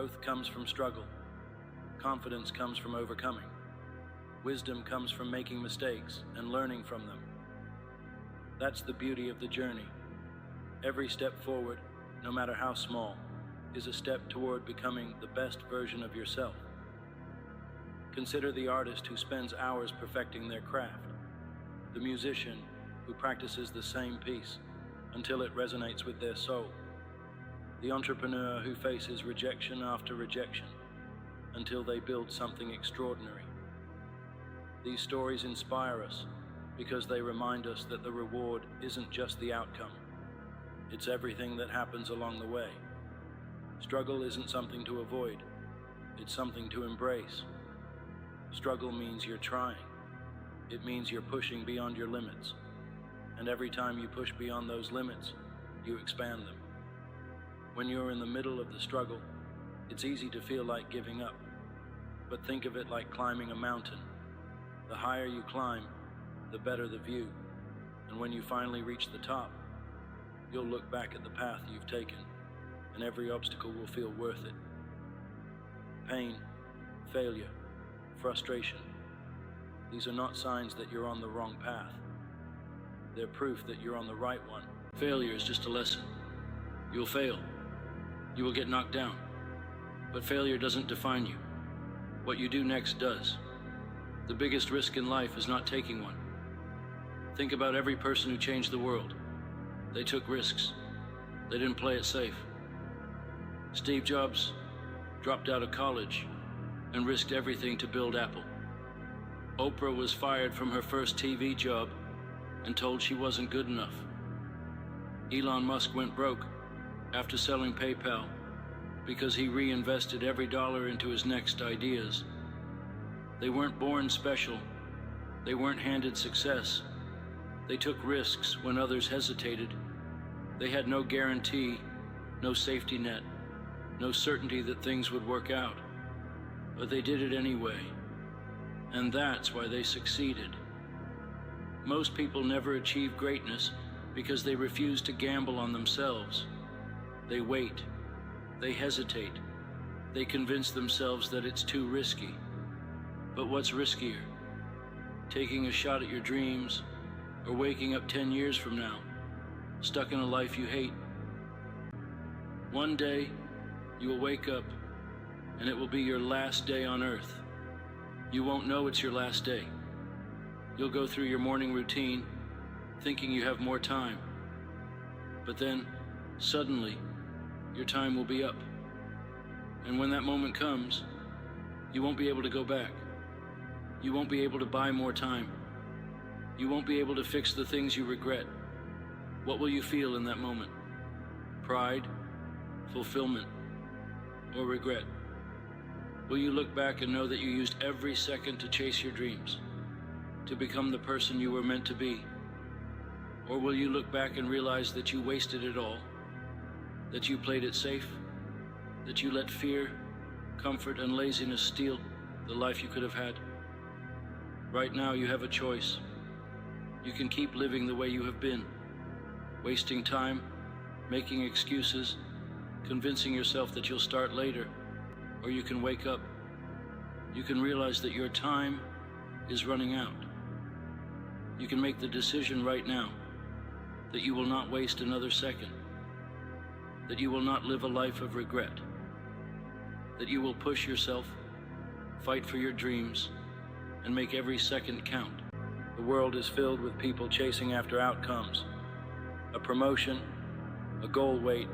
Growth comes from struggle. Confidence comes from overcoming. Wisdom comes from making mistakes and learning from them. That's the beauty of the journey. Every step forward, no matter how small, is a step toward becoming the best version of yourself. Consider the artist who spends hours perfecting their craft, the musician who practices the same piece until it resonates with their soul, the entrepreneur who faces rejection after rejection until they build something extraordinary. These stories inspire us because they remind us that the reward isn't just the outcome. It's everything that happens along the way. Struggle isn't something to avoid. It's something to embrace. Struggle means you're trying. It means you're pushing beyond your limits. And every time you push beyond those limits, you expand them. When you're in the middle of the struggle, it's easy to feel like giving up. But think of it like climbing a mountain. The higher you climb, the better the view. And when you finally reach the top, you'll look back at the path you've taken, and every obstacle will feel worth it. Pain, failure, frustration. These are not signs that you're on the wrong path. They're proof that you're on the right one. Failure is just a lesson. You'll fail. You will get knocked down. But failure doesn't define you. What you do next does. The biggest risk in life is not taking one. Think about every person who changed the world. They took risks. They didn't play it safe. Steve Jobs dropped out of college and risked everything to build Apple. Oprah was fired from her first TV job and told she wasn't good enough. Elon Musk went broke after selling PayPal because he reinvested every dollar into his next ideas. They weren't born special. They weren't handed success. They took risks when others hesitated. They had no guarantee, no safety net, no certainty that things would work out. But they did it anyway. And that's why they succeeded. Most people never achieve greatness because they refuse to gamble on themselves. They wait. They hesitate. They convince themselves that it's too risky. But what's riskier? Taking a shot at your dreams, or waking up 10 years from now, stuck in a life you hate? One day, you will wake up, and it will be your last day on earth. You won't know it's your last day. You'll go through your morning routine, thinking you have more time. But then, suddenly, your time will be up. And when that moment comes, you won't be able to go back. You won't be able to buy more time. You won't be able to fix the things you regret. What will you feel in that moment? Pride, fulfillment, or regret? Will you look back and know that you used every second to chase your dreams, to become the person you were meant to be? Or will you look back and realize that you wasted it all, that you played it safe, that you let fear, comfort, and laziness steal the life you could have had? Right now you have a choice. You can keep living the way you have been, wasting time, making excuses, convincing yourself that you'll start later, or you can wake up. You can realize that your time is running out. You can make the decision right now that you will not waste another second, that you will not live a life of regret, that you will push yourself, fight for your dreams, and make every second count. The world is filled with people chasing after outcomes, a promotion, a goal weight,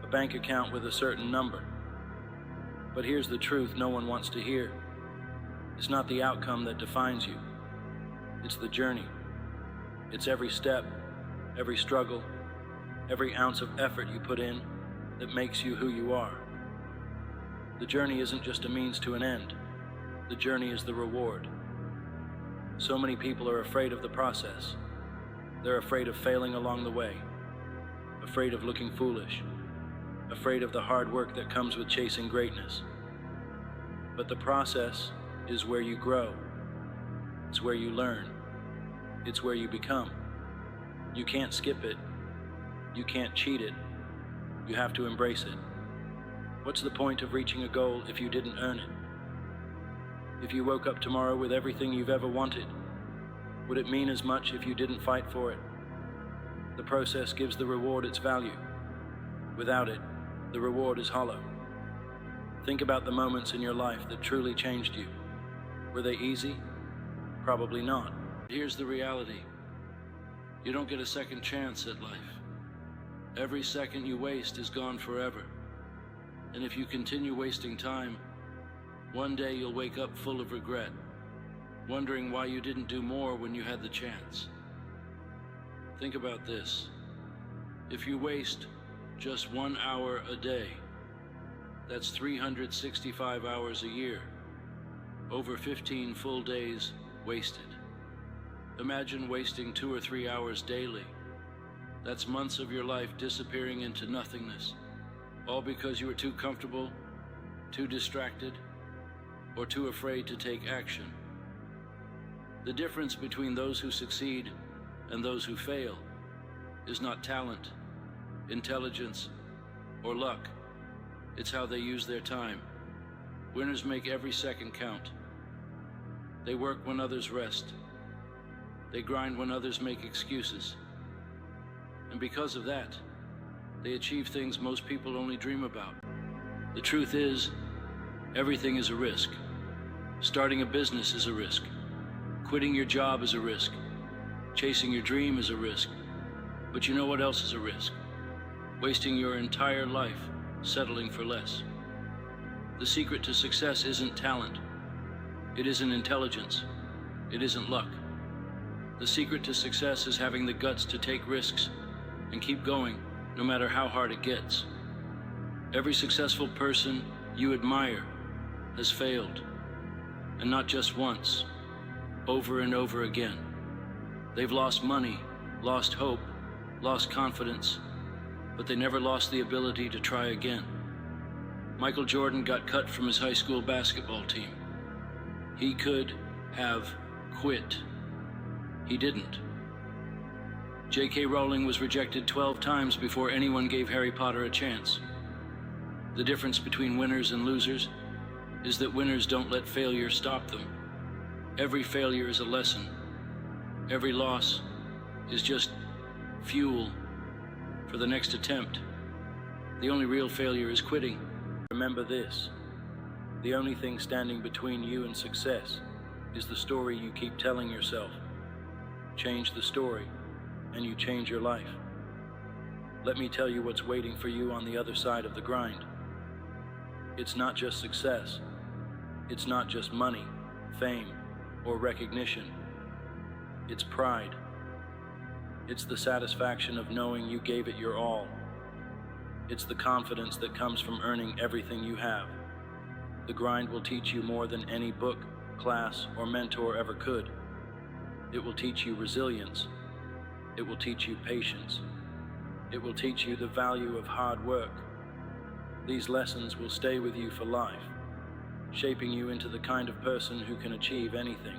a bank account with a certain number. But here's the truth no one wants to hear. It's not the outcome that defines you. It's the journey. It's every step, every struggle, every ounce of effort you put in that makes you who you are. The journey isn't just a means to an end. The journey is the reward. So many people are afraid of the process. They're afraid of failing along the way, afraid of looking foolish, afraid of the hard work that comes with chasing greatness. But the process is where you grow. It's where you learn. It's where you become. You can't skip it. You can't cheat it. You have to embrace it. What's the point of reaching a goal if you didn't earn it? If you woke up tomorrow with everything you've ever wanted, would it mean as much if you didn't fight for it? The process gives the reward its value. Without it, the reward is hollow. Think about the moments in your life that truly changed you. Were they easy? Probably not. Here's the reality. You don't get a second chance at life. Every second you waste is gone forever. And if you continue wasting time, one day you'll wake up full of regret, wondering why you didn't do more when you had the chance. Think about this. If you waste just 1 hour a day, that's 365 hours a year, over 15 full days wasted. Imagine wasting 2 or 3 hours daily. That's months of your life disappearing into nothingness, all because you were too comfortable, too distracted, or too afraid to take action. The difference between those who succeed and those who fail is not talent, intelligence, or luck. It's how they use their time. Winners make every second count. They work when others rest. They grind when others make excuses. And because of that, they achieve things most people only dream about. The truth is, everything is a risk. Starting a business is a risk. Quitting your job is a risk. Chasing your dream is a risk. But you know what else is a risk? Wasting your entire life settling for less. The secret to success isn't talent. It isn't intelligence. It isn't luck. The secret to success is having the guts to take risks and keep going no matter how hard it gets. Every successful person you admire has failed, and not just once, over and over again. They've lost money, lost hope, lost confidence, but they never lost the ability to try again. Michael Jordan got cut from his high school basketball team. He could have quit. He didn't. J.K. Rowling was rejected 12 times before anyone gave Harry Potter a chance. The difference between winners and losers is that winners don't let failure stop them. Every failure is a lesson. Every loss is just fuel for the next attempt. The only real failure is quitting. Remember this: the only thing standing between you and success is the story you keep telling yourself. Change the story, and you change your life. Let me tell you what's waiting for you on the other side of the grind. It's not just success. It's not just money, fame, or recognition. It's pride. It's the satisfaction of knowing you gave it your all. It's the confidence that comes from earning everything you have. The grind will teach you more than any book, class, or mentor ever could. It will teach you resilience. It will teach you patience. It will teach you the value of hard work. These lessons will stay with you for life, shaping you into the kind of person who can achieve anything.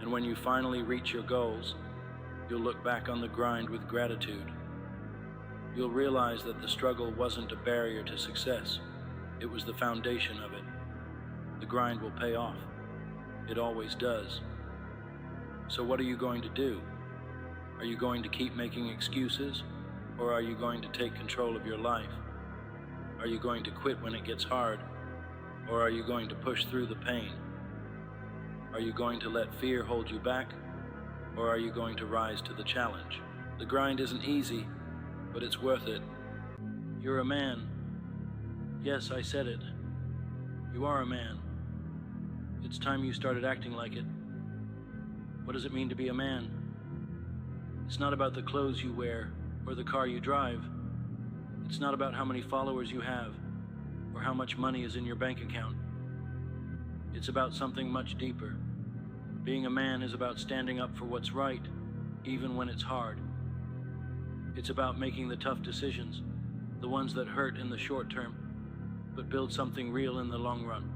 And when you finally reach your goals, you'll look back on the grind with gratitude. You'll realize that the struggle wasn't a barrier to success. It was the foundation of it. The grind will pay off. It always does. So what are you going to do? Are you going to keep making excuses, or are you going to take control of your life? Are you going to quit when it gets hard, or are you going to push through the pain? Are you going to let fear hold you back, or are you going to rise to the challenge? The grind isn't easy, but it's worth it. You're a man. Yes, I said it. You are a man. It's time you started acting like it. What does it mean to be a man? It's not about the clothes you wear or the car you drive. It's not about how many followers you have or how much money is in your bank account. It's about something much deeper. Being a man is about standing up for what's right, even when it's hard. It's about making the tough decisions, the ones that hurt in the short term, but build something real in the long run.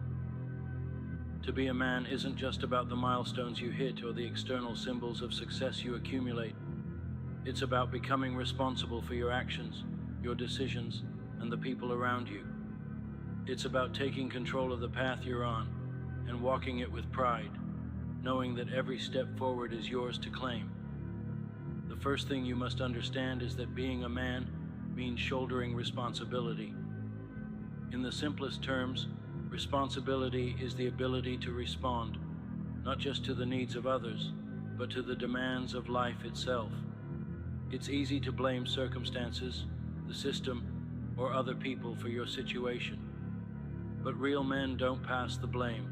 To be a man isn't just about the milestones you hit or the external symbols of success you accumulate. It's about becoming responsible for your actions, your decisions, and the people around you. It's about taking control of the path you're on and walking it with pride, knowing that every step forward is yours to claim. The first thing you must understand is that being a man means shouldering responsibility. In the simplest terms, responsibility is the ability to respond, not just to the needs of others, but to the demands of life itself. It's easy to blame circumstances, the system, or other people for your situation. But real men don't pass the blame.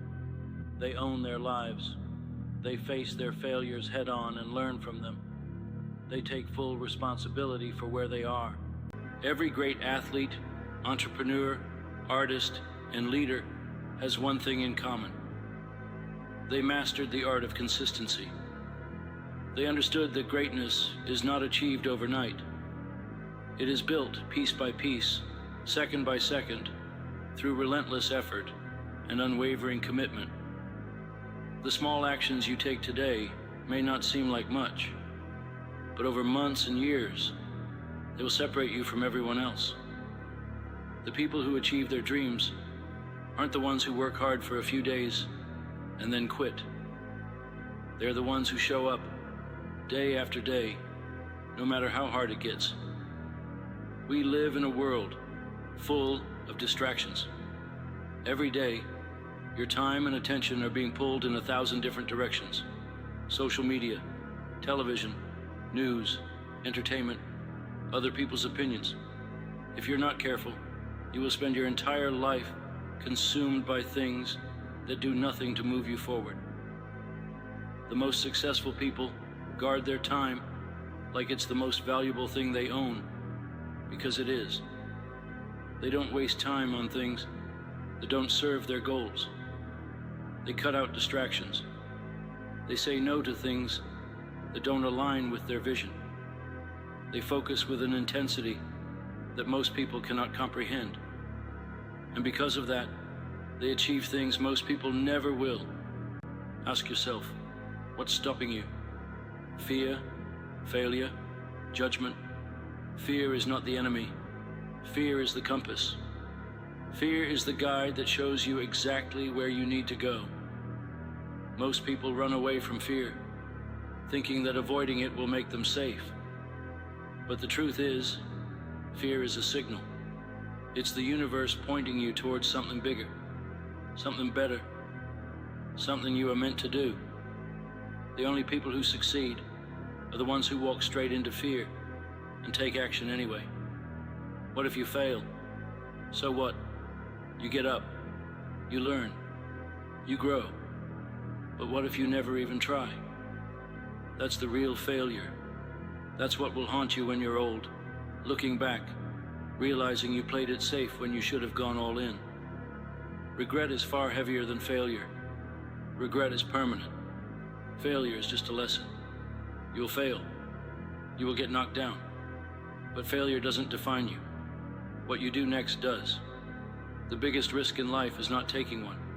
They own their lives. They face their failures head on and learn from them. They take full responsibility for where they are. Every great athlete, entrepreneur, artist, and leader has one thing in common. They mastered the art of consistency. They understood that greatness is not achieved overnight. It is built piece by piece, second by second, through relentless effort and unwavering commitment. The small actions you take today may not seem like much, but over months and years, they will separate you from everyone else. The people who achieve their dreams aren't the ones who work hard for a few days and then quit. They're the ones who show up day after day, no matter how hard it gets. We live in a world full of distractions. Every day, your time and attention are being pulled in 1,000 different directions. Social media, television, news, entertainment, other people's opinions. If you're not careful, you will spend your entire life consumed by things that do nothing to move you forward. The most successful people guard their time like it's the most valuable thing they own, because it is. They don't waste time on things that don't serve their goals. They cut out distractions. They say no to things that don't align with their vision. They focus with an intensity that most people cannot comprehend. And because of that, they achieve things most people never will. Ask yourself, what's stopping you? Fear, failure, judgment. Fear is not the enemy. Fear is the compass. Fear is the guide that shows you exactly where you need to go. Most people run away from fear, thinking that avoiding it will make them safe. But the truth is, fear is a signal. It's the universe pointing you towards something bigger, something better, something you are meant to do. The only people who succeed are the ones who walk straight into fear and take action anyway. What if you fail? So what? You get up, you learn, you grow. But what if you never even try? That's the real failure. That's what will haunt you when you're old, looking back, realizing you played it safe when you should have gone all in. Regret is far heavier than failure. Regret is permanent. Failure is just a lesson. You'll fail. You will get knocked down. But failure doesn't define you. What you do next does. The biggest risk in life is not taking one.